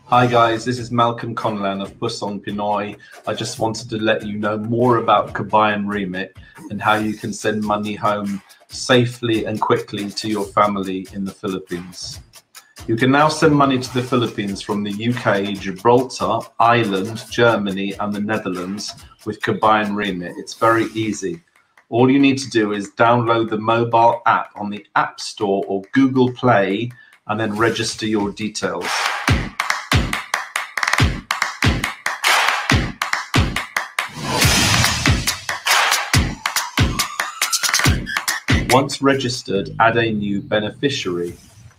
Hi guys, this is Malcolm Conlan of Pusong Pinoy. I just wanted to let you know more about Kabayan Remit and how you can send money home safely and quickly to your family in the Philippines. You can now send money to the Philippines from the UK, Gibraltar, Ireland, Germany and the Netherlands with Kabayan Remit. It's very easy. All you need to do is download the mobile app on the App Store or Google Play and then register your details. Once registered, add a new beneficiary.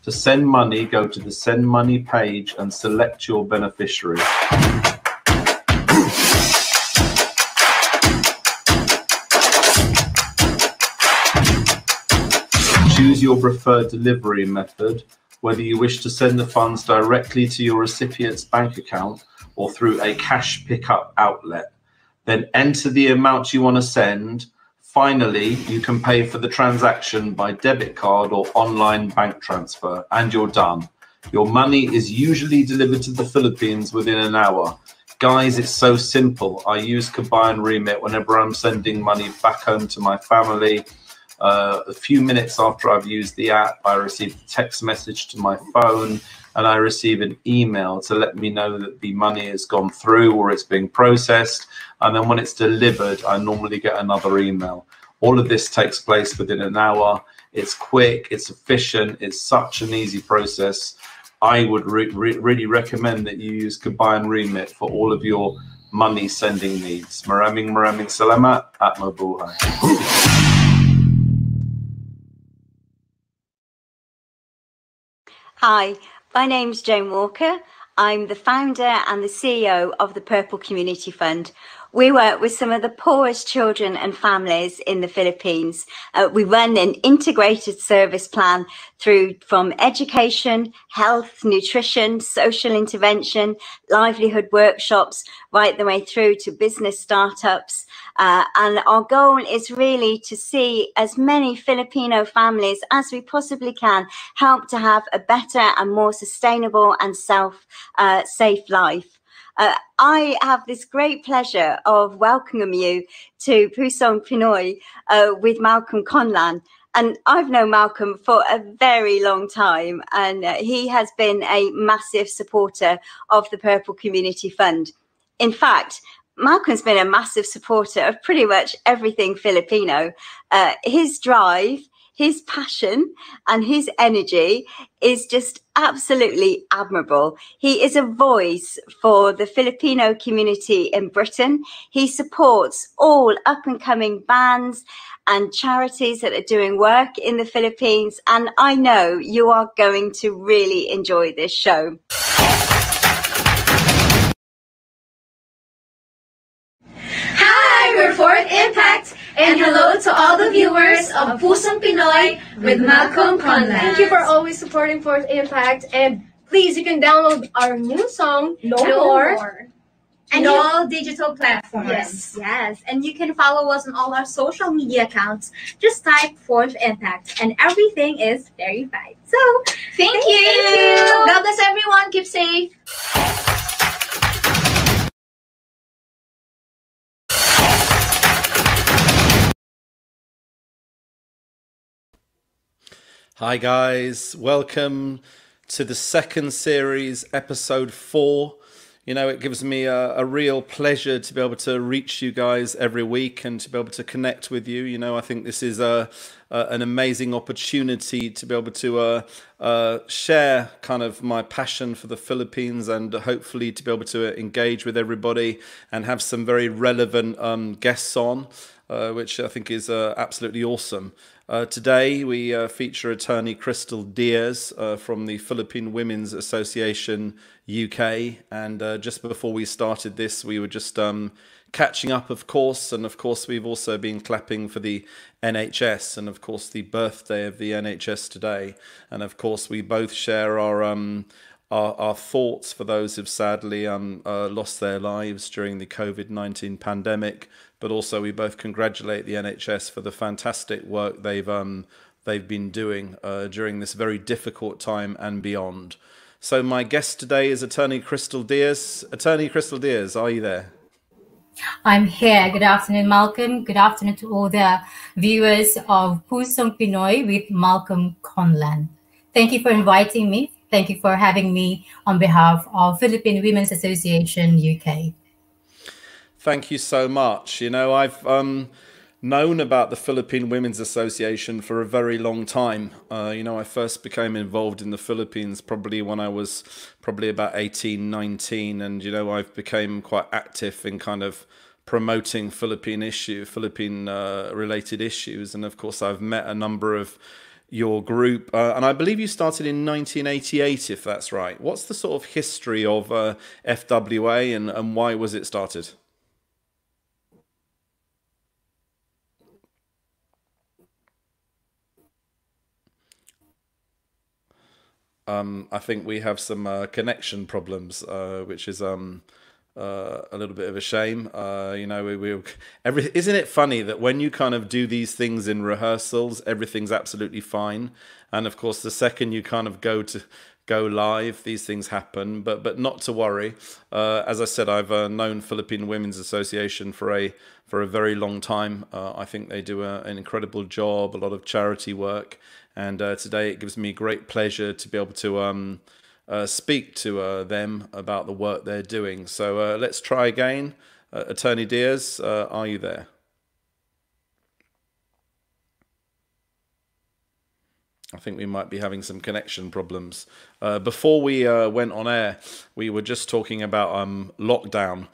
To send money, go to the Send Money page and select your beneficiary. Choose your preferred delivery method, whether you wish to send the funds directly to your recipient's bank account or through a cash pickup outlet. Then enter the amount you want to send. Finally, you can pay for the transaction by debit card or online bank transfer, and you're done. Your money is usually delivered to the Philippines within an hour. Guys, it's so simple. I use Kabayan Remit whenever I'm sending money back home to my family. A few minutes after I've used the app, I receive a text message to my phone and I receive an email to let me know that the money has gone through or it's being processed. And then when it's delivered, I normally get another email. All of this takes place within an hour. It's quick, it's efficient, it's such an easy process. I would really recommend that you use Kabayan Remit for all of your money sending needs. Maraming salamat at mabuhay. Hi, my name's Jane Walker. I'm the founder and the CEO of the Purple Community Fund. We work with some of the poorest children and families in the Philippines. We run an integrated service plan from education, health, nutrition, social intervention, livelihood workshops, right the way through to business startups. And our goal is really to see as many Filipino families as we possibly can help to have a better and more sustainable and safe life. I have this great pleasure of welcoming you to Pusong Pinoy with Malcolm Conlan. And I've known Malcolm for a very long time, and he has been a massive supporter of the Purple Community Fund. In fact, Malcolm's been a massive supporter of pretty much everything Filipino. His drive, his passion and his energy is just absolutely admirable. He is a voice for the Filipino community in Britain. He supports all up-and-coming bands and charities that are doing work in the Philippines. And I know you are going to really enjoy this show. We're Fourth Impact, and hello to all the viewers of Pusong Pinoy with Malcolm Conlan. Thank you for always supporting Fourth Impact, and please, you can download our new song, No More. And all digital platforms. Yes. And you can follow us on all our social media accounts. Just type Fourth Impact, and everything is verified. So, thank you. God bless everyone. Keep safe. Hi guys, welcome to the second series, episode 4. You know, it gives me a real pleasure to be able to reach you guys every week and to be able to connect with you. You know, I think this is an amazing opportunity to be able to share kind of my passion for the Philippines and hopefully to be able to engage with everybody and have some very relevant guests on, which I think is absolutely awesome. Today we feature attorney Crystal Diaz from the Philippine Women's Association UK, and just before we started this we were just catching up, of course, and of course we've also been clapping for the NHS and of course the birthday of the NHS today, and of course we both share our thoughts for those who've sadly lost their lives during the COVID-19 pandemic, but also we both congratulate the NHS for the fantastic work they've been doing during this very difficult time and beyond. So my guest today is Attorney Crystal Diaz. Attorney Crystal Diaz, are you there? I'm here. Good afternoon, Malcolm. Good afternoon to all the viewers of Pusong Pinoy with Malcolm Conlan. Thank you for inviting me. Thank you for having me on behalf of Philippine Women's Association UK. Thank you so much. You know, I've known about the Philippine Women's Association for a very long time. You know, I first became involved in the Philippines probably when I was about 18, 19. And, you know, I've become quite active in kind of promoting Philippine related issues. And of course, I've met a number of your group. And I believe you started in 1988, if that's right. What's the sort of history of FWA and why was it started? I think we have some connection problems, which is a little bit of a shame. You know, isn't it funny that when you kind of do these things in rehearsals, everything's absolutely fine, and of course the second you kind of go live, these things happen. But not to worry. As I said, I've known Philippine Women's Association for a very long time. I think they do an incredible job, a lot of charity work. And today it gives me great pleasure to be able to speak to them about the work they're doing. So let's try again. Attorney Diaz, are you there? I think we might be having some connection problems. Before we went on air, we were just talking about lockdown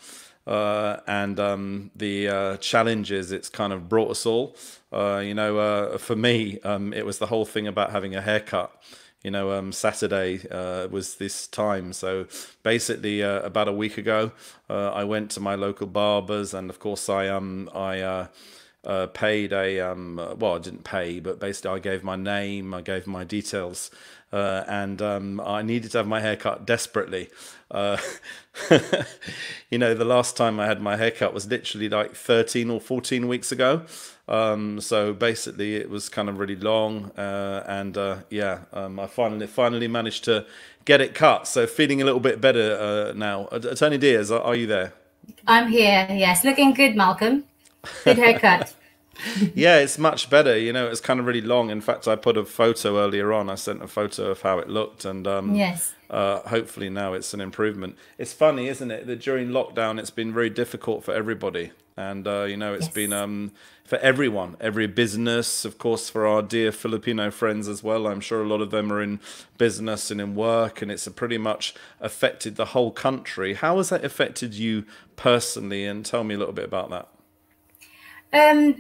and the challenges it's kind of brought us all. You know, for me, it was the whole thing about having a haircut. You know, Saturday was this time. So basically, about a week ago, I went to my local barbers, and of course, I paid a well, I didn't pay, but basically, I gave my name, I gave my details, and I needed to have my hair cut desperately. You know, the last time I had my haircut was literally like 13 or 14 weeks ago. So basically it was kind of really long, and yeah, I finally managed to get it cut. So feeling a little bit better now. Attorney Diaz, are you there? I'm here. Yes, looking good, Malcolm. Good haircut. Yeah, it's much better. You know, it's kind of really long. In fact, I put a photo earlier on. I sent a photo of how it looked, and yes. Hopefully now it's an improvement. It's funny, isn't it, that during lockdown it's been very difficult for everybody, and you know, it's been for everyone, every business, of course, for our dear Filipino friends as well. I'm sure a lot of them are in business and in work, and it's pretty much affected the whole country. How has that affected you personally? And tell me a little bit about that.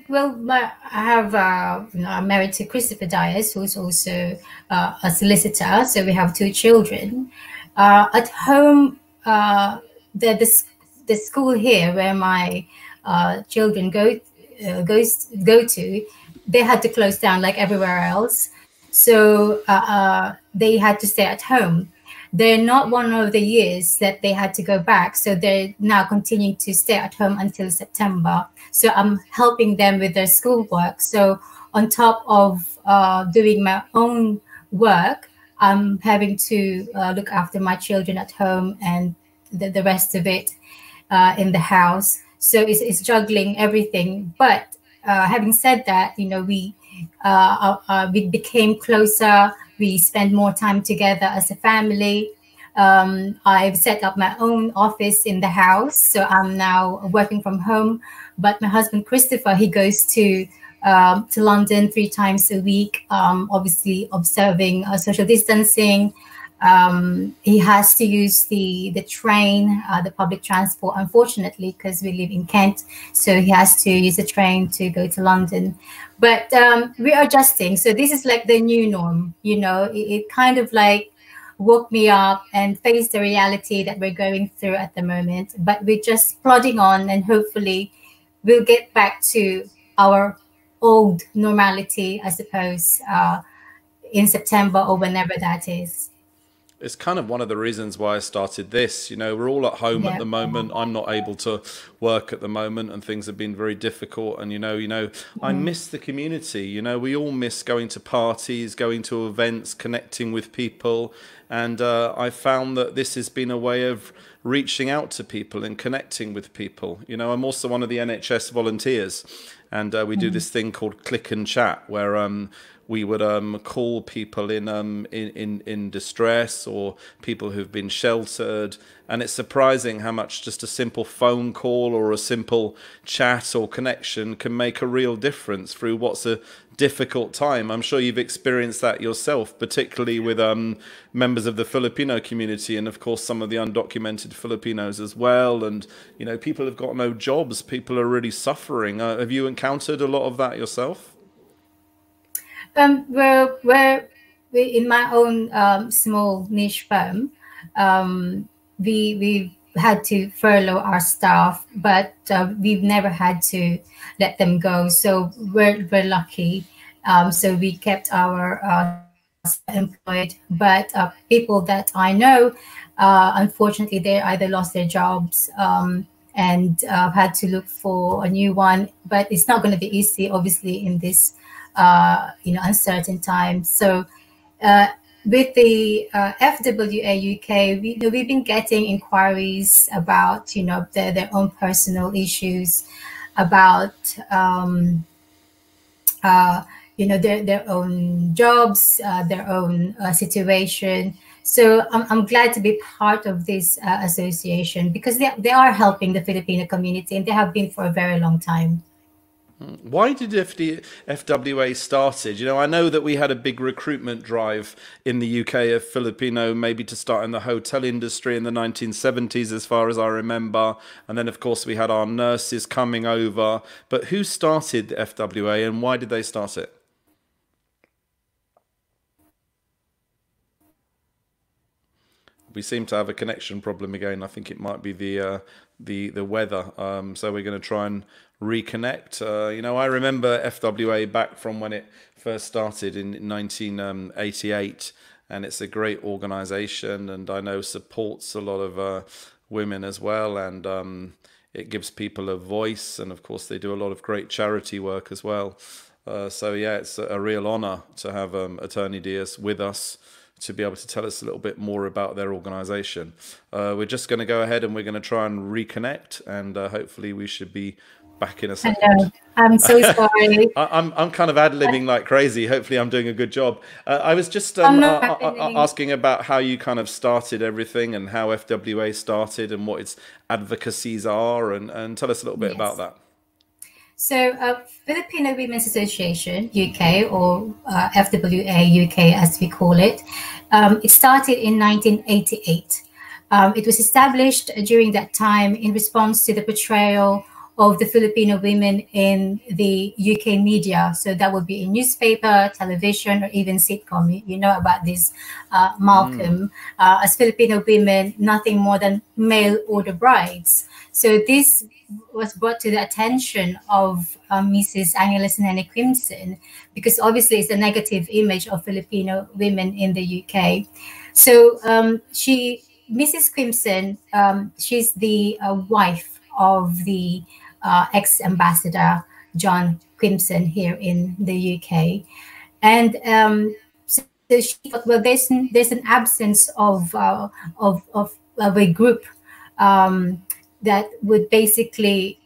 Well, I'm married to Christopher Diaz, who's also a solicitor. So we have 2 children. At home, the school here where my children go to, they had to close down like everywhere else. So they had to stay at home. They're not one of the years that they had to go back. So they're now continuing to stay at home until September. So I'm helping them with their schoolwork. So on top of doing my own work, I'm having to look after my children at home and the rest of it in the house. So it's juggling everything. But having said that, you know, we became closer. We spend more time together as a family. I've set up my own office in the house, so I'm now working from home. But my husband Christopher, he goes to London 3 times a week, obviously observing social distancing. He has to use the train, the public transport, unfortunately, because we live in Kent. So he has to use the train to go to London. But we are adjusting. So this is like the new norm. You know, it kind of like woke me up and faced the reality that we're going through at the moment. But we're just plodding on, and hopefully we'll get back to our old normality, I suppose, in September or whenever that is. It's kind of one of the reasons why I started this. You know, we're all at home at the moment. I'm not able to work at the moment, and things have been very difficult. And, you know, I miss the community. You know, we all miss going to parties, going to events, connecting with people. And I found that this has been a way of reaching out to people and connecting with people. You know, I'm also one of the NHS volunteers, and we do this thing called Click and Chat, where we would call people in distress, or people who've been sheltered. And it's surprising how much just a simple phone call or a simple chat or connection can make a real difference through what's a difficult time. I'm sure you've experienced that yourself, particularly with members of the Filipino community, and of course some of the undocumented Filipinos as well. And you know, people have got no jobs, people are really suffering. Have you encountered a lot of that yourself? Well, we in my own small niche firm, we had to furlough our staff, but we've never had to let them go. So we're lucky. So we kept our employed. But people that I know, unfortunately, they either lost their jobs and had to look for a new one. But it's not going to be easy, obviously, in this uncertain time. So with the FWA UK, we've been getting inquiries about their own personal issues, about their own jobs, their own situation. So I'm glad to be part of this association, because they are helping the Filipino community, and they have been for a very long time. Why did FWA started? You know, I know that we had a big recruitment drive in the UK of Filipino, maybe to start in the hotel industry in the 1970s, as far as I remember. And then, of course, we had our nurses coming over. But who started the FWA, and why did they start it? We seem to have a connection problem again. I think it might be the weather. So we're going to try and reconnect. I remember FWA back from when it first started in 1988, and it's a great organization, and I know supports a lot of women as well, and it gives people a voice, and of course they do a lot of great charity work as well. So yeah, it's a real honor to have Attorney Diaz with us to be able to tell us a little bit more about their organization. We're just going to go ahead and we're going to try and reconnect, and hopefully we should be back in a second. Hello. I'm so sorry. I'm kind of ad-libbing like crazy. Hopefully I'm doing a good job. I was just asking about how you kind of started everything, and how FWA started, and what its advocacies are, and tell us a little bit about that. So Filipino Women's Association UK, or FWA UK as we call it, it started in 1988. It was established during that time in response to the portrayal of the Filipino women in the UK media. So that would be in newspaper, television, or even sitcom. You know about this Malcolm. As Filipino women, nothing more than mail order brides. So this was brought to the attention of Mrs. Angeles Nene Crimson, because obviously it's a negative image of Filipino women in the UK. So Mrs. Crimson, she's the wife of the ex-ambassador John Crimson here in the UK, and so she thought, well, there's an absence of a group that would basically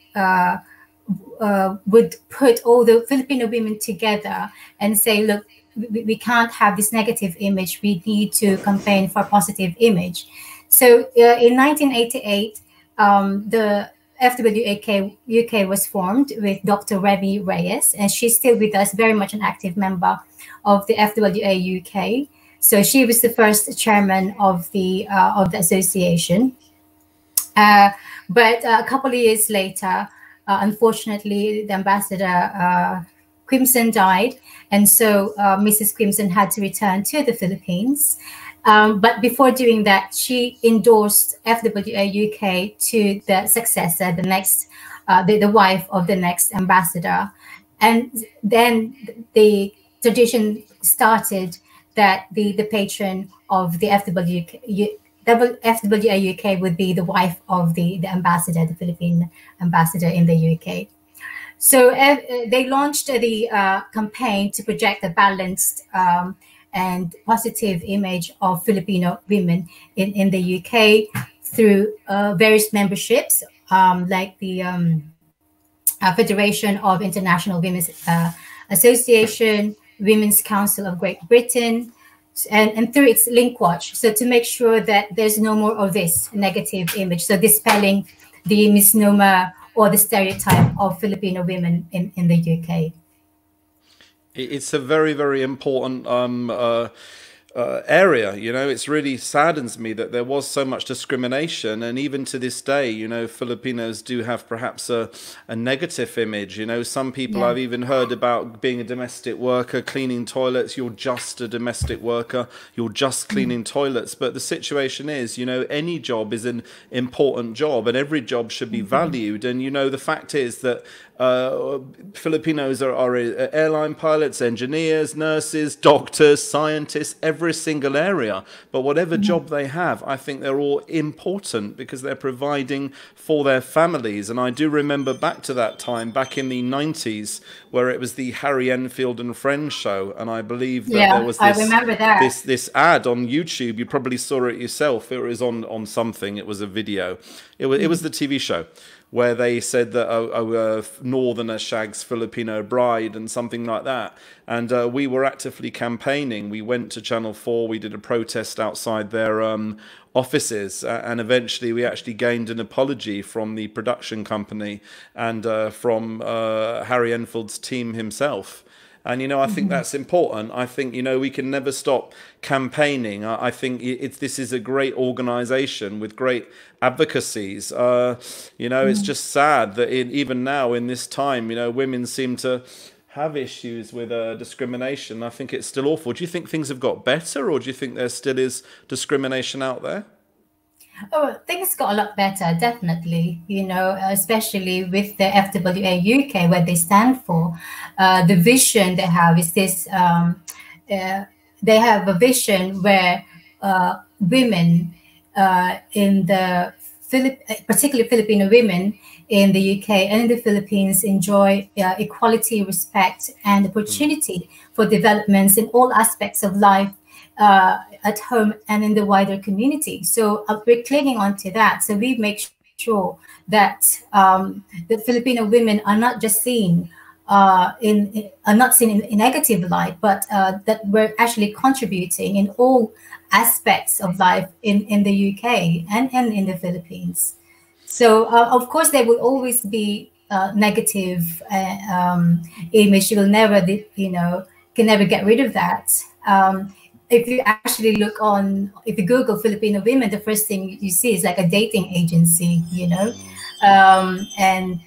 would put all the Filipino women together and say, look, we can't have this negative image. We need to campaign for a positive image. So in 1988, the FWA UK was formed with Dr. Remy Reyes, and she's still with us, very much an active member of the FWA UK. So she was the first chairman of the association. But a couple of years later, unfortunately, the ambassador Crimson died, and so Mrs. Crimson had to return to the Philippines. But before doing that, she endorsed FWA UK to the successor, the next, the wife of the next ambassador, and then the tradition started that the patron of the FWA UK would be the wife of the ambassador, the Philippine ambassador in the UK. So they launched the campaign to project a balanced and positive image of Filipino women in the UK through various memberships, like the Federation of International Women's Association, Women's Council of Great Britain, and through its link watch. So to make sure that there's no more of this negative image, so dispelling the misnomer or the stereotype of Filipino women in the UK. It's a very, very important area. You know, it's really saddens me that there was so much discrimination, and even to this day, you know, Filipinos do have perhaps a negative image. You know, some people I've even heard about being a domestic worker, cleaning toilets. You're just a domestic worker. You're just cleaning toilets. But the situation is, you know, any job is an important job, and every job should be valued. And you know, the fact is that Filipinos are airline pilots, engineers, nurses, doctors, scientists, every single area. But whatever job they have, I think they're all important because they're providing for their families. And I do remember back to that time, back in the 90s, where it was the Harry Enfield and Friends show. And I believe that there was this ad on YouTube. You probably saw it yourself. It was on something. It was a video. It was the TV show, where they said that a northerner shags Filipino bride and something like that. And we were actively campaigning. We went to Channel 4. We did a protest outside their offices. And eventually we actually gained an apology from the production company and from Harry Enfield's team himself. And, you know, I think that's important. I think, you know, we can never stop campaigning. I think this is a great organization with great advocacies. You know, it's just sad that even now in this time, you know, women seem to have issues with discrimination. I think it's still awful. Do you think things have got better, or do you think there still is discrimination out there? Oh, things got a lot better, definitely, you know, especially with the FWA UK, where they stand for. The vision they have is this, they have a vision where women in the particularly Filipino women in the UK and in the Philippines enjoy equality, respect, and opportunity for developments in all aspects of life, at home and in the wider community. So we're clinging on to that. So we make sure that the Filipino women are not just seen in a negative light, but that we're actually contributing in all aspects of life in the UK and in the Philippines. So of course there will always be negative image. You will never, you know, can never get rid of that. If you actually look on, if you Google Filipino women, the first thing you see is like a dating agency, you know, and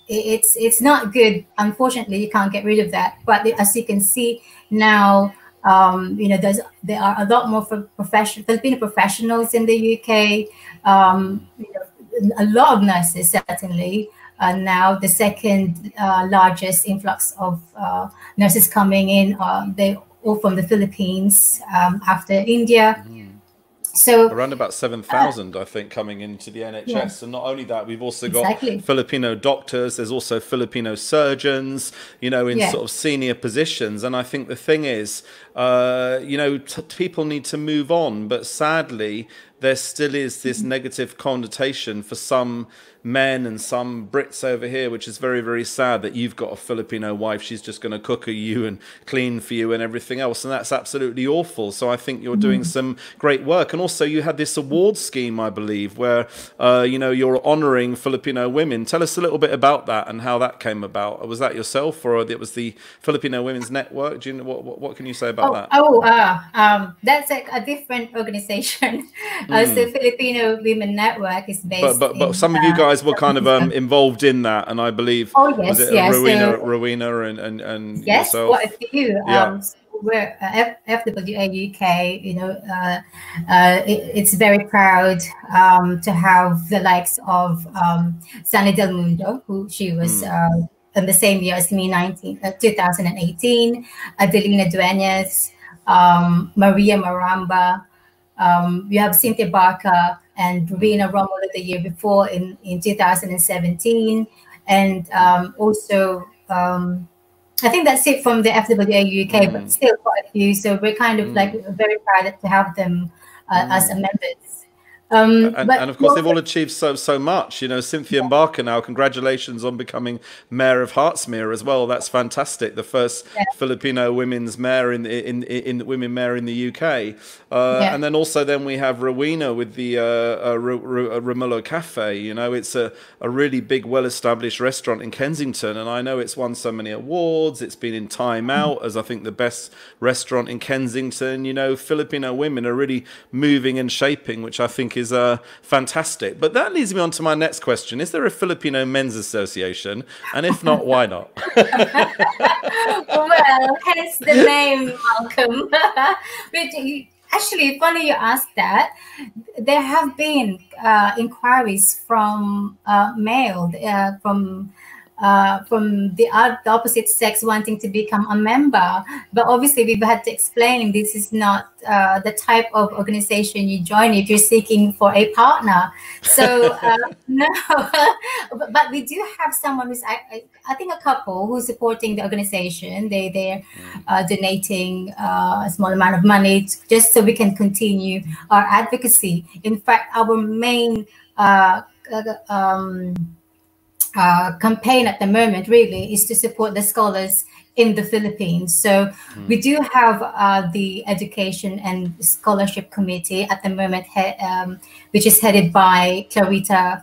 it's not good. Unfortunately, you can't get rid of that. But as you can see now, you know, there are a lot more Filipino professionals in the UK. You know, a lot of nurses, certainly. Now the second largest influx of nurses coming in, they all from the Philippines, after India. So around about 7,000, I think, coming into the NHS. Yeah. And not only that, we've also got Filipino doctors. There's also Filipino surgeons, you know, in sort of senior positions. And I think the thing is, you know, people need to move on. But sadly, there still is this negative connotation for some men and some Brits over here, which is very, very sad, that you've got a Filipino wife. She's just going to cook you and clean for you and everything else. And that's absolutely awful. So I think you're doing some great work. And also you had this award scheme, I believe, where, you know, you're honoring Filipino women. Tell us a little bit about that and how that came about. Was that yourself, or it was the Filipino Women's Network? Do you know, what can you say about that? That's like a different organization. So Filipino Women Network is based but some of you guys were kind of involved in that, and I believe was it Rowena and yes, yourself? Quite a few. We're FWA UK, you know, it's very proud to have the likes of Sunny Del Mundo, who she was in the same year as me, 2018, Adelina Dueñas, Maria Maramba. You have Cynthia Barker and Rina Romulo the year before in 2017, and also I think that's it from the FWA UK, but still quite a few. So we're kind of like very proud to have them as members. And of course, they've all achieved so much. You know, Cynthia Barker now, congratulations on becoming Mayor of Hartsmere as well. That's fantastic. The first Filipino women's mayor women mayor in the UK. And then we have Rowena with the Romulo Cafe. You know, it's a really big, well-established restaurant in Kensington, and I know it's won so many awards. It's been in Time Out as I think the best restaurant in Kensington. You know, Filipino women are really moving and shaping, which I think is fantastic. But that leads me on to my next question. Is there a Filipino Men's Association? And if not, why not? Well, hence the name, Malcolm. Actually, funny you asked that. There have been inquiries from male, from the opposite sex wanting to become a member, but obviously we've had to explain this is not the type of organization you join if you're seeking for a partner. So no, but we do have someone who's I think a couple who's supporting the organization. They're donating a small amount of money just so we can continue our advocacy. In fact, our main campaign at the moment really is to support the scholars in the Philippines. So we do have the Education and Scholarship Committee at the moment, which is headed by Clarita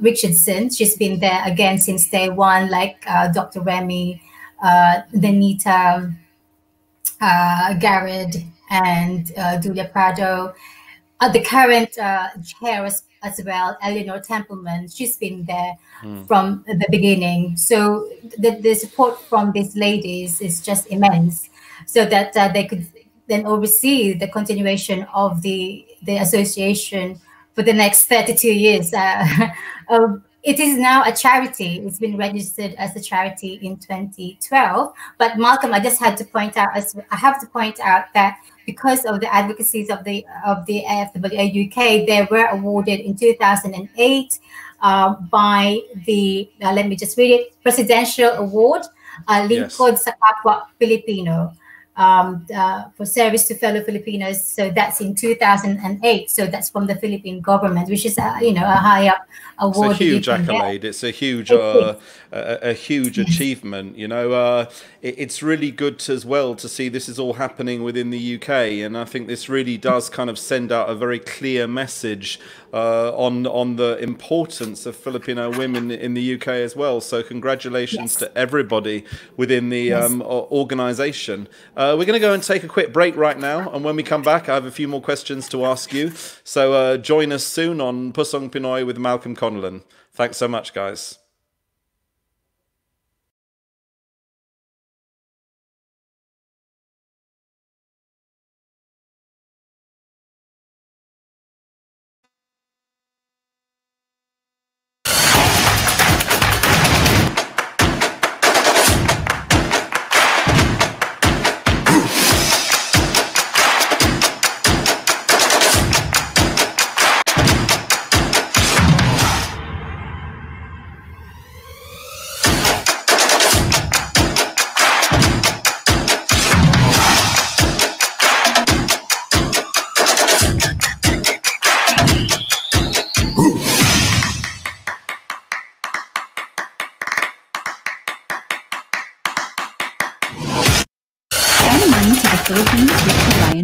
Richardson. She's been there again since day one, like Dr. Remy, Danita, Garrett, and Julia Prado. The current chair as well, Eleanor Templeman, she's been there from the beginning. So the support from these ladies is just immense, so that they could then oversee the continuation of the association for the next 32 years. It is now a charity. It's been registered as a charity in 2012. But Malcolm, I just had to point out, I have to point out that because of the advocacies of the FWA UK, they were awarded in 2008 by the, let me just read it, Presidential Award, Lingkod sa Kapwa Filipino, for service to fellow Filipinos. So that's in 2008. So that's from the Philippine government, which is a high up award. It's a huge accolade. It's a huge achievement. You know, it's really good as well to see this is all happening within the UK, and I think this really does kind of send out a very clear message on the importance of Filipino women in the UK as well. So congratulations to everybody within the organisation. We're going to go and take a quick break right now, and when we come back, I have a few more questions to ask you. So join us soon on Pusong Pinoy with Malcolm Conlon. Thanks so much, guys.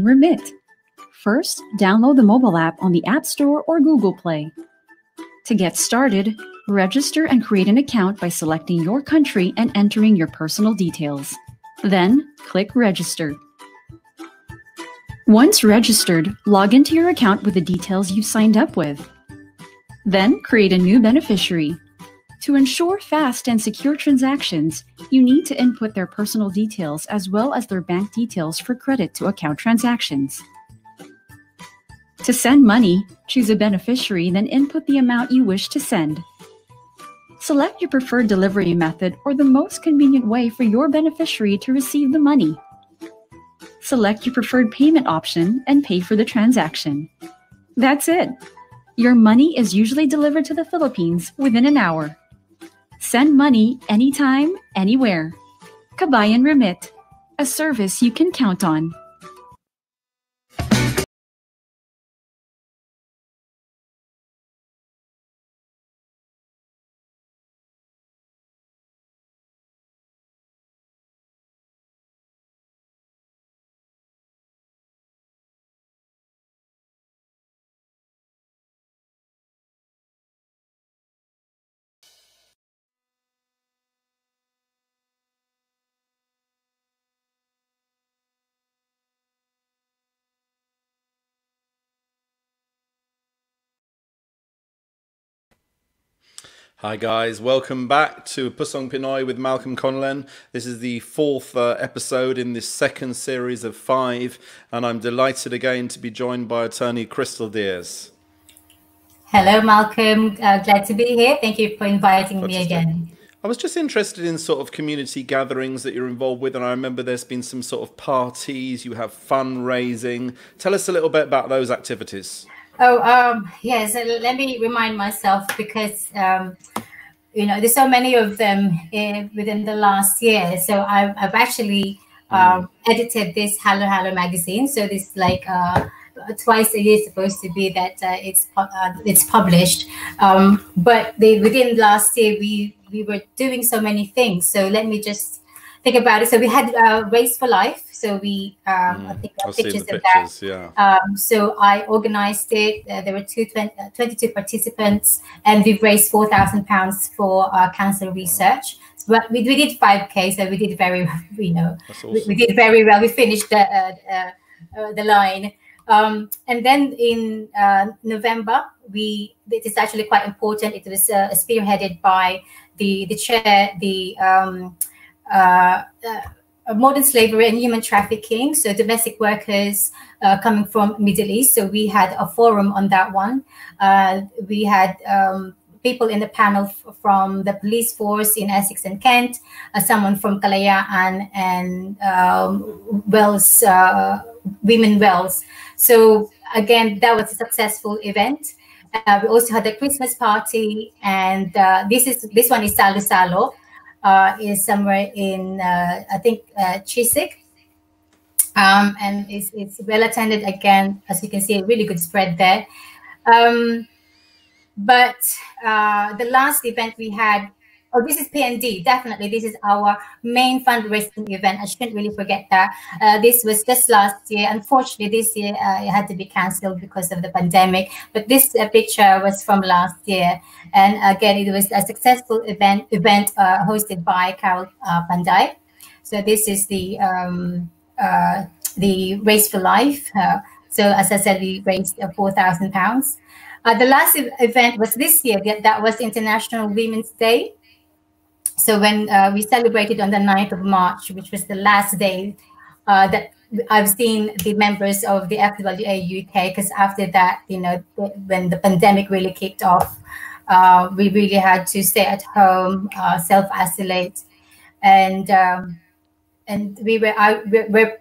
Remit. First, download the mobile app on the App Store or Google Play. To get started, register and create an account by selecting your country and entering your personal details. Then, click Register. Once registered, log into your account with the details you signed up with. Then, create a new beneficiary. To ensure fast and secure transactions, you need to input their personal details as well as their bank details for credit to account transactions. To send money, choose a beneficiary, then input the amount you wish to send. Select your preferred delivery method or the most convenient way for your beneficiary to receive the money. Select your preferred payment option and pay for the transaction. That's it. Your money is usually delivered to the Philippines within an hour. Send money anytime, anywhere. Kabayan Remit, a service you can count on. Hi guys, welcome back to Pusong Pinoy with Malcolm Conlon. This is the fourth episode in this second series of 5, and I'm delighted again to be joined by Attorney Crystal Diaz. Hello, Malcolm. Glad to be here. Thank you for inviting me again. I was just interested in sort of community gatherings that you're involved with, and I remember there's been some sort of parties, you have fundraising. Tell us a little bit about those activities. Yes, let me remind myself because, there's so many of them within the last year. So I've actually edited this Hello Hello magazine. So this like twice a year supposed to be that it's published. But within last year, we were doing so many things. So let me just think about it. So we had Race for Life. So we, I think I've seen the pictures, yeah. So I organized it. There were 22 participants, and we've raised £4,000 for cancer research. So we did 5K, so we did very, Awesome. we did very well. We finished the line. And then in November, it is actually quite important. It was spearheaded by the chair, modern slavery and human trafficking, so domestic workers coming from Middle East. So we had a forum on that one. We had people in the panel from the police force in Essex and Kent, someone from Kalayaan and Wales, Women Wales. So again, that was a successful event. We also had a Christmas party, and this one is Salo Salo. Is somewhere in I think Chiswick, and it's well attended again. As you can see, a really good spread there. But the last event we had, this is PND. Definitely, this is our main fundraising event. I shouldn't really forget that. This was just last year. Unfortunately, this year it had to be cancelled because of the pandemic. But this picture was from last year. And again, it was a successful event hosted by Carol Panday. So this is the Race for Life. So as I said, we raised £4,000. The last event was this year. That was International Women's Day. So when we celebrated on the 9th of March, which was the last day that I've seen the members of the FWA UK, because after that, when the pandemic really kicked off, we really had to stay at home, self-isolate, and we're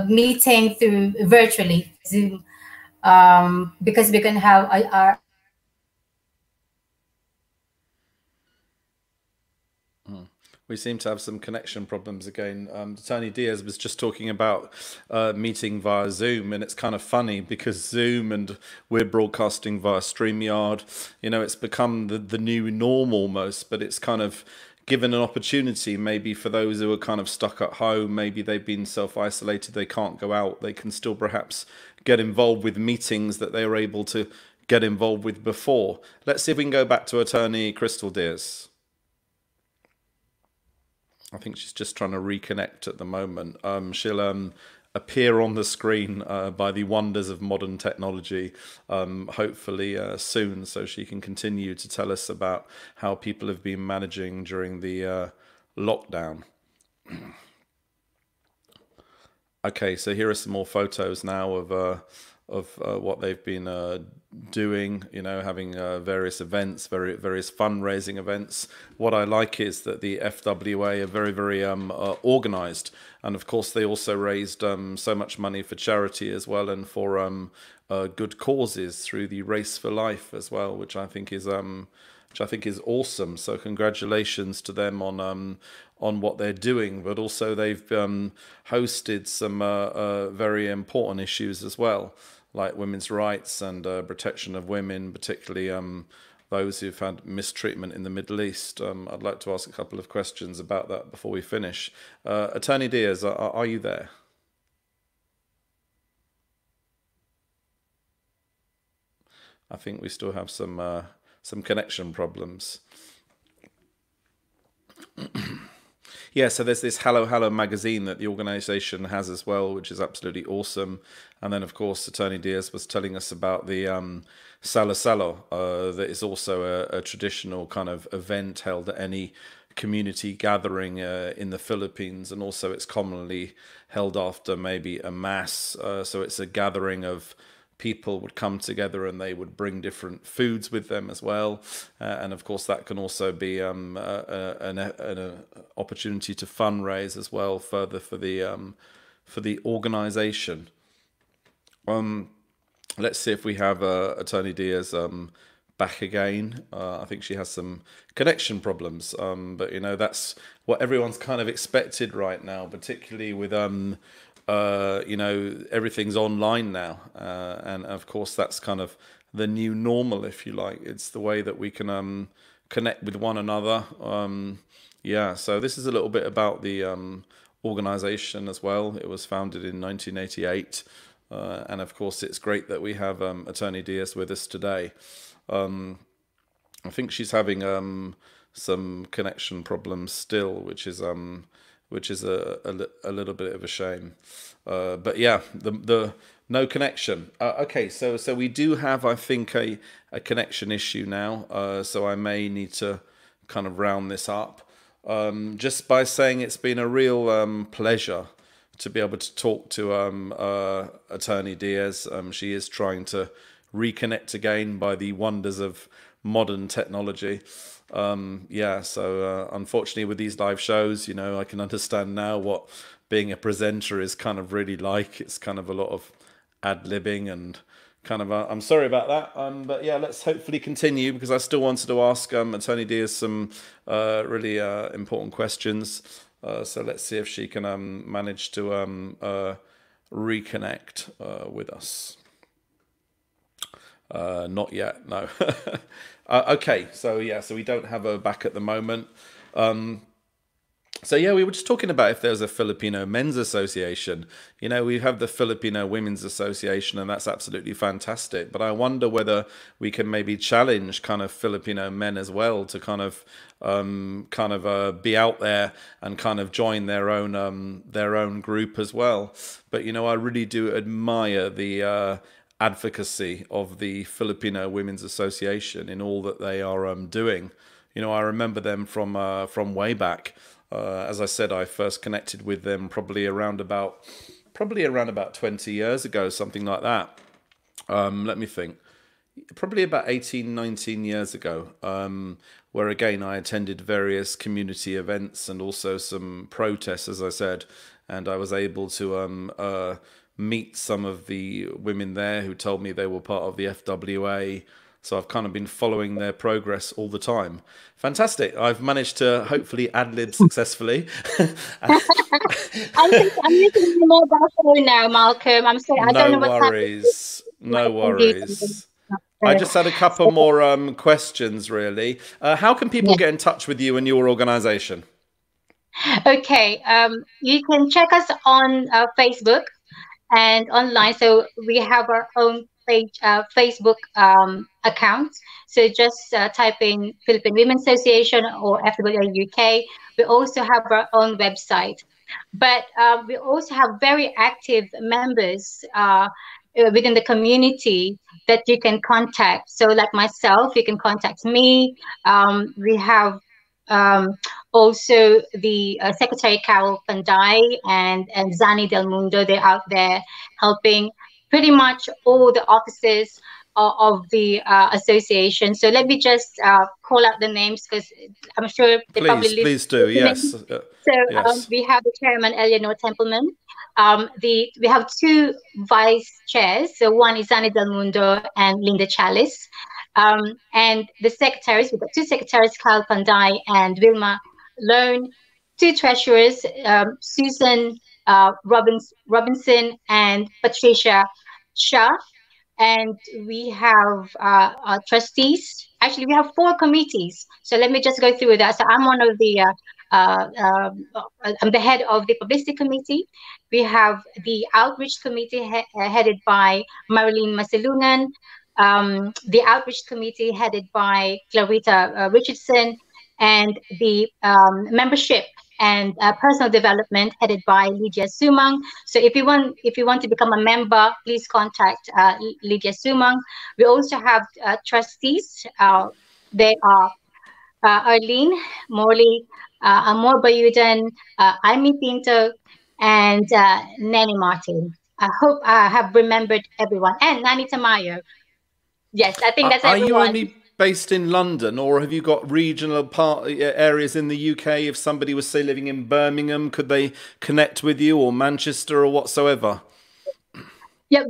meeting through virtually Zoom, because we can have our We seem to have some connection problems again. Attorney Diaz was just talking about meeting via Zoom, and it's kind of funny because Zoom and we're broadcasting via StreamYard. It's become the new norm almost, but it's kind of given an opportunity maybe for those who are kind of stuck at home. Maybe they've been self-isolated, they can't go out. They can still perhaps get involved with meetings that they were able to get involved with before. Let's see if we can go back to Attorney Crystal Diaz. I think she's just trying to reconnect at the moment. She'll appear on the screen by the wonders of modern technology, hopefully soon, so she can continue to tell us about how people have been managing during the lockdown. Okay, so here are some more photos now of what they've been doing, having various events, various fundraising events. What I like is that the FWA are very, very organised, and of course they also raised so much money for charity as well, and for good causes through the Race for Life as well, which I think is which I think is awesome. So congratulations to them on what they're doing, but also they've hosted some very important issues as well, like women's rights and protection of women, particularly those who've had mistreatment in the Middle East. I'd like to ask a couple of questions about that before we finish. Attorney Diaz, are you there? I think we still have some connection problems. Yeah, so there's this Hello Hello magazine that the organisation has as well, which is absolutely awesome. And then, of course, Attorney Diaz was telling us about the Salo Salo, that is also a traditional kind of event held at any community gathering in the Philippines, and also it's commonly held after maybe a mass. So it's a gathering of people would come together and they would bring different foods with them as well, and of course that can also be an opportunity to fundraise as well further for the organization. Let's see if we have Attorney Diaz back again. I think she has some connection problems, but you know, that's what everyone's kind of expected right now, particularly with you know, everything's online now, and of course that's kind of the new normal, if you like. It's the way that we can connect with one another. Yeah, so this is a little bit about the organization as well. It was founded in 1988, and of course it's great that we have Attorney Diaz with us today. I think she's having some connection problems still, which is a little bit of a shame, but yeah, the no connection. Okay, so we do have, I think, a connection issue now, so I may need to kind of round this up, just by saying it's been a real pleasure to be able to talk to Attorney Diaz. She is trying to reconnect again by the wonders of modern technology. Yeah, so unfortunately with these live shows, you know, I can understand now what being a presenter is kind of really like. It's kind of a lot of ad-libbing and kind of I'm sorry about that, but yeah, let's hopefully continue, because I still wanted to ask Attorney Diaz some really important questions, so let's see if she can manage to reconnect with us. Not yet, no. Okay, so yeah, so we don't have her back at the moment. So yeah, we were just talking about if there's a Filipino Men's Association. You know, we have the Filipino Women's Association, and that's absolutely fantastic. But I wonder whether we can maybe challenge kind of Filipino men as well to kind of be out there and kind of join their own group as well. But you know, I really do admire the advocacy of the Filipino Women's Association in all that they are doing. You know, I remember them from way back. As I said, I first connected with them probably around about 20 years ago, something like that. Let me think. Probably about 18, 19 years ago, where again I attended various community events and also some protests, as I said, and I was able to meet some of the women there who told me they were part of the FWA. So I've kind of been following their progress all the time. Fantastic. I've managed to hopefully ad-lib successfully. I'm using the mobile phone now, Malcolm. I'm sorry. I don't know what's happening. No worries. I just had a couple more questions, really. How can people get in touch with you and your organisation? Okay. You can check us on Facebook and online. So we have our own page, Facebook account. So just type in Philippine Women's Association or FWA UK. We also have our own website, but we also have very active members within the community that you can contact. So like myself, you can contact me. We have also the Secretary Carol Panday and Zani Del Mundo. They're out there helping pretty much all the offices of the association. So let me just call out the names, because I'm sure they probably listen. Please do, yes. So yes. We have the chairman, Eleanor Templeman. We have two vice chairs. So one is Zani Del Mundo and Linda Chalice. And the secretaries, we've got 2 secretaries, Kyle Panday and Wilma Lone, 2 treasurers, Susan Robinson and Patricia Shah. And we have our trustees. Actually, we have 4 committees. So let me just go through that. So I'm one of the, I'm the head of the publicity committee. We have the outreach committee headed by Marilyn Masalungan, the outreach committee headed by Clarita Richardson, and the membership and personal development headed by Lydia Sumang. So if you want to become a member, please contact Lydia Sumang. We also have trustees. They are Arlene Morley, Amor Bayudan, Amy Pinto, and Nanny Martin. I hope I have remembered everyone. And Nani Tamayo. Yes, I think that's everyone. Are you only based in London, or have you got regional areas in the UK? If somebody was, say, living in Birmingham, could they connect with you, or Manchester, or whatsoever? Yeah,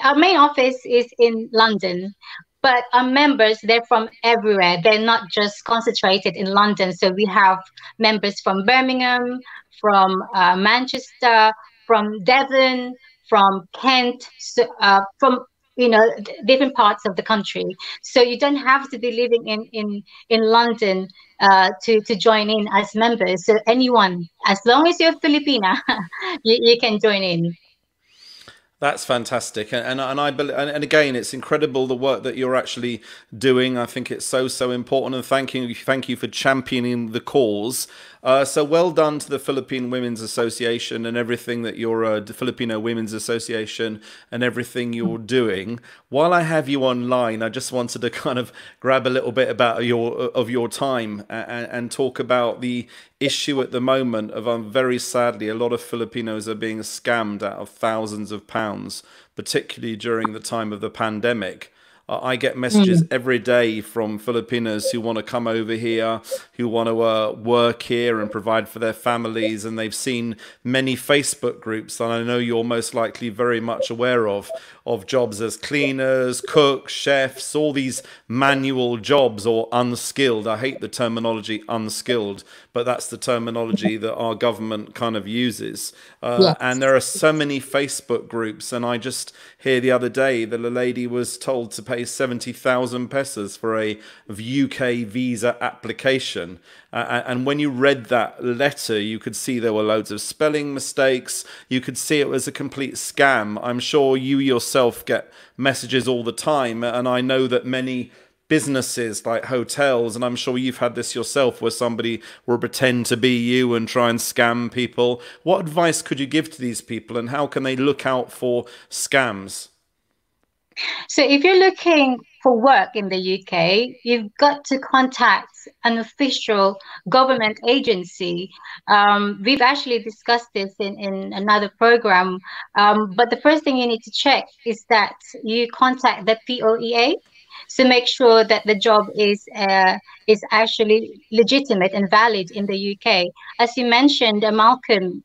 our main office is in London, but our members, they're from everywhere. They're not just concentrated in London. So we have members from Birmingham, from Manchester, from Devon, from Kent, from different parts of the country. So you don't have to be living in London to join in as members. So anyone, as long as you're Filipina, you can join in. That's fantastic, and I believe, and again, it's incredible the work that you're actually doing. I think it's so important, and thank you for championing the cause. So well done to the Philippine Women's Association and everything that you're the Filipino Women's Association and everything you're doing. While I have you online, I just wanted to kind of grab a little bit about your time and talk about the issue at the moment of very sadly a lot of Filipinos are being scammed out of thousands of pounds, particularly during the time of the pandemic. I get messages every day from Filipinos who want to come over here, who want to work here and provide for their families, and they've seen many Facebook groups that I know you're most likely very much aware of jobs as cleaners, cooks, chefs, all these manual jobs, or unskilled. I hate the terminology unskilled, but that's the terminology that our government kind of uses. Yes. And there are so many Facebook groups, and I just hear the other day that a lady was told to pay 70,000 pesos for a UK visa application. And when you read that letter, you could see there were loads of spelling mistakes. You could see it was a complete scam. I'm sure you yourself get messages all the time, and I know that many businesses like hotels, and I'm sure you've had this yourself, where somebody will pretend to be you and try and scam people. What advice could you give to these people, and how can they look out for scams? So if you're looking for work in the UK, you've got to contact an official government agency. We've actually discussed this in another program, but the first thing you need to check is that you contact the POEA. So make sure that the job is actually legitimate and valid in the UK. As you mentioned, Malcolm,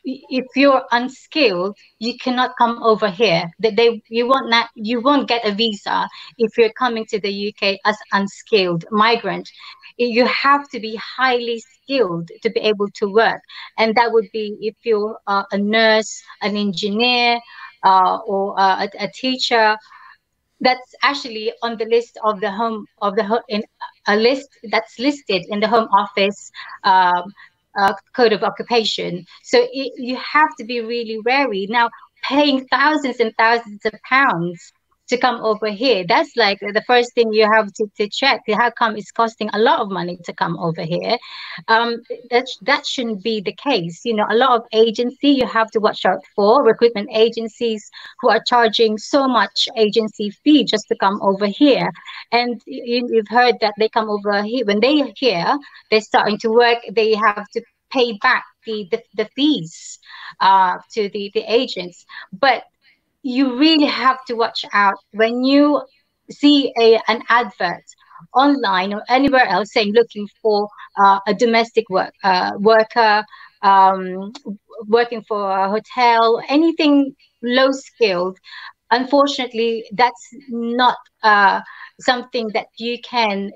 if you're unskilled, you cannot come over here. You won't get a visa if you're coming to the UK as unskilled migrant. You have to be highly skilled to be able to work, and that would be if you're a nurse, an engineer, or a teacher. That's actually on the list of in a list that's listed in the Home Office Code of Occupation. So you have to be really wary. Now, paying thousands and thousands of pounds to come over here, that's like the first thing you have to check. How come it's costing a lot of money to come over here? That shouldn't be the case. You know, a lot of agency you have to watch out for, recruitment agencies who are charging so much agency fee just to come over here. And you've heard that they come over here, when they're here, they're starting to work, they have to pay back the fees to the agents. But you really have to watch out when you see an advert online or anywhere else saying looking for a domestic worker, working for a hotel, anything low skilled. unfortunately, that's not something that you can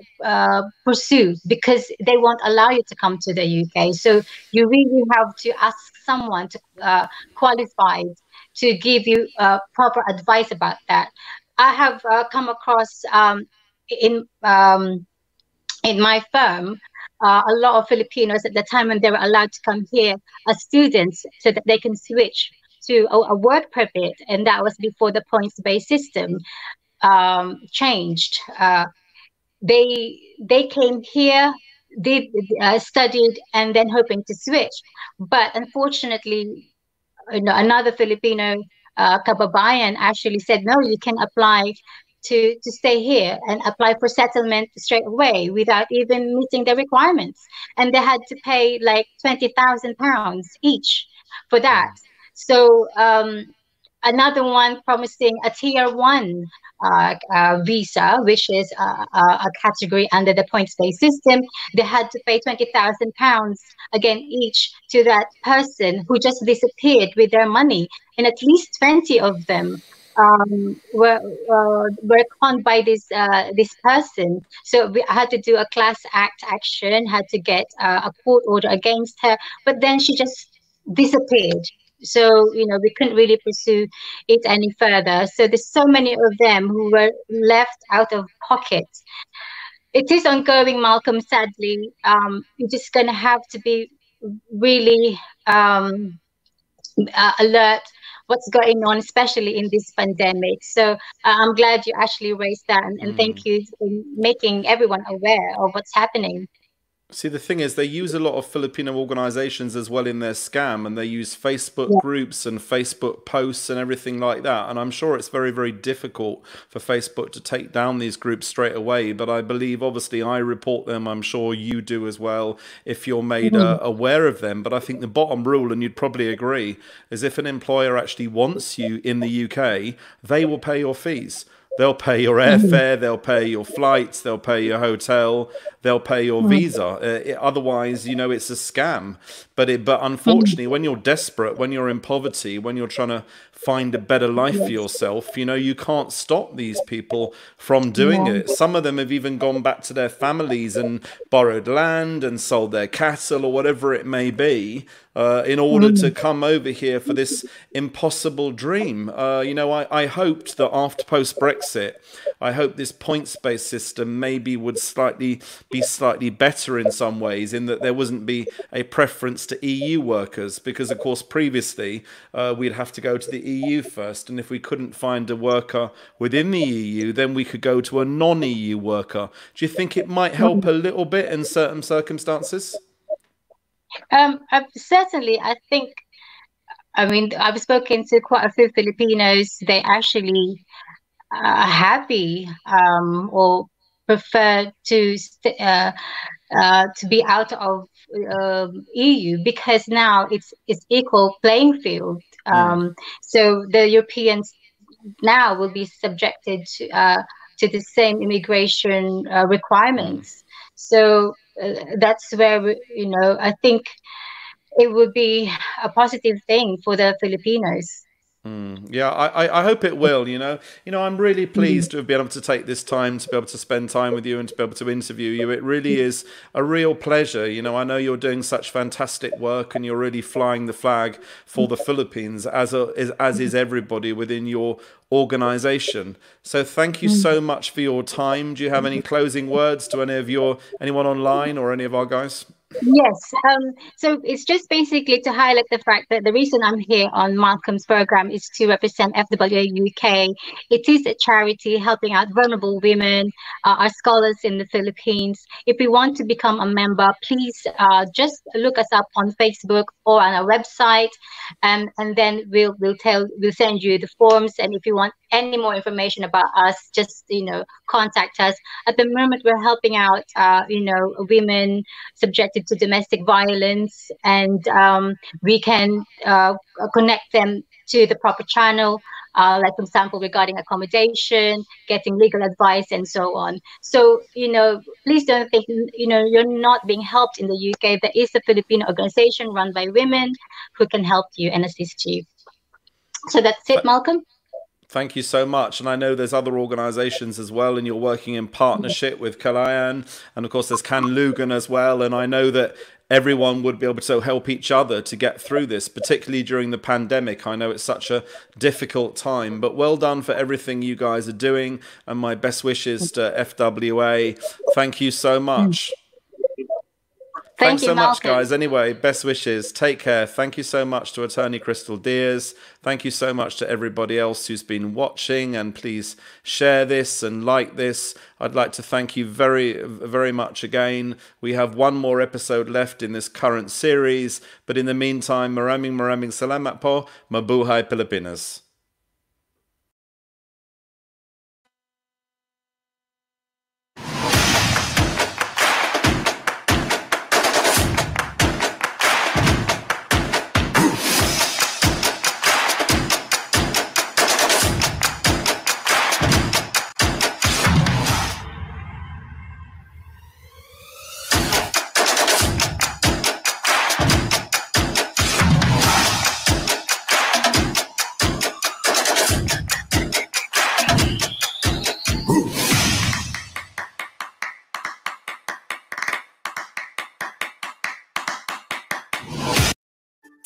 pursue, because they won't allow you to come to the UK. So you really have to ask someone to qualified to give you proper advice about that. I have come across in my firm a lot of Filipinos at the time when they were allowed to come here as students, so that they can switch to a work permit, and that was before the points-based system changed. They came here, did studied, and then hoping to switch, but unfortunately, another Filipino kababayan actually said, no, you can apply to stay here and apply for settlement straight away without even meeting the requirements. And they had to pay like £20,000 each for that. So another one promising a tier 1 visa, which is a category under the points-based system. They had to pay £20,000 again each to that person who just disappeared with their money, and at least 20 of them were conned by this person. So we had to do a class action, had to get a court order against her, but then she just disappeared. So, we couldn't really pursue it any further. So there's so many of them who were left out of pocket. It is ongoing, Malcolm, sadly. You're just going to have to be really alert what's going on, especially in this pandemic. So I'm glad you actually raised that, and thank you for making everyone aware of what's happening. See, the thing is, they use a lot of Filipino organizations as well in their scam, and they use Facebook groups and Facebook posts and everything like that. And I'm sure it's very, very difficult for Facebook to take down these groups straight away. But I believe, obviously, I report them. I'm sure you do as well, if you're made aware of them. But I think the bottom rule, and you'd probably agree, is if an employer actually wants you in the UK, they will pay your fees. They'll pay your airfare, they'll pay your flights, they'll pay your hotel, they'll pay your visa. Otherwise, it's a scam. But unfortunately, when you're desperate, when you're in poverty, when you're trying to find a better life for yourself, you can't stop these people from doing it. Some of them have even gone back to their families and borrowed land and sold their cattle or whatever it may be, in order to come over here for this impossible dream. I hoped that after post-Brexit, I hope this points-based system maybe would be slightly better in some ways, in that there wouldn't be a preference to EU workers, because of course previously we'd have to go to the EU first, and if we couldn't find a worker within the EU, then we could go to a non-EU worker. Do you think it might help a little bit in certain circumstances? Certainly, I think, I've spoken to quite a few Filipinos. They actually are happy or prefer to be out of EU, because now it's equal playing field. So the Europeans now will be subjected to the same immigration requirements. So that's where I think it would be a positive thing for the Filipinos. Yeah, I hope it will. I'm really pleased to have been able to take this time to be able to spend time with you and to be able to interview you. It really is a real pleasure. I know you're doing such fantastic work, and you're really flying the flag for the Philippines, as is everybody within your organization. So thank you so much for your time. Do you have any closing words to anyone online or any of our guys? Yes. So it's just basically to highlight the fact that the reason I'm here on Malcolm's program is to represent FWA UK. It is a charity helping out vulnerable women, our scholars in the Philippines. If you want to become a member, please just look us up on Facebook or on our website, and then we'll send you the forms. And if you want any more information about us, just contact us. At the moment, we're helping out women subjected to domestic violence, and we can connect them to the proper channel, like for example regarding accommodation, getting legal advice, and so on. So please don't think you're not being helped in the UK. There is a Filipino organization run by women who can help you and assist you. So that's it, Malcolm. Thank you so much. And I know there's other organizations as well, and you're working in partnership with Kalayan. And of course, there's Kanlugan as well. And I know that everyone would be able to help each other to get through this, particularly during the pandemic. I know it's such a difficult time, but well done for everything you guys are doing. And my best wishes to FWA. Thank you so much. Thanks so much, guys. Anyway, best wishes. Take care. Thank you so much to Attorney Crystal Diaz. Thank you so much to everybody else who's been watching. And please share this and like this. I'd like to thank you very, very much again. We have one more episode left in this current series. But in the meantime, maraming salamat po. Mabuhay Pilipinas.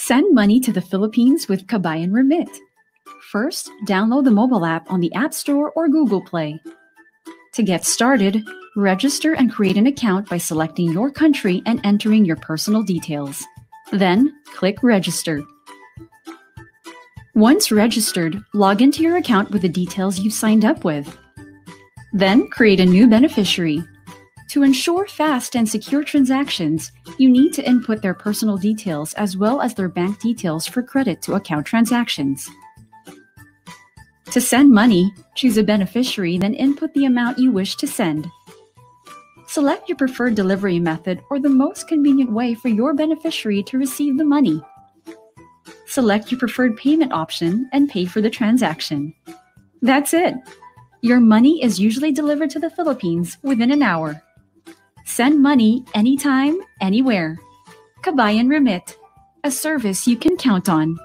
Send money to the Philippines with Kabayan Remit. First, download the mobile app on the App Store or Google Play. To get started, register and create an account by selecting your country and entering your personal details. Then, click Register. Once registered, log into your account with the details you signed up with. Then, create a new beneficiary. To ensure fast and secure transactions, you need to input their personal details as well as their bank details for credit to account transactions. To send money, choose a beneficiary, then input the amount you wish to send. Select your preferred delivery method or the most convenient way for your beneficiary to receive the money. Select your preferred payment option and pay for the transaction. That's it. Your money is usually delivered to the Philippines within an hour. Send money anytime, anywhere. Kabayan Remit, a service you can count on.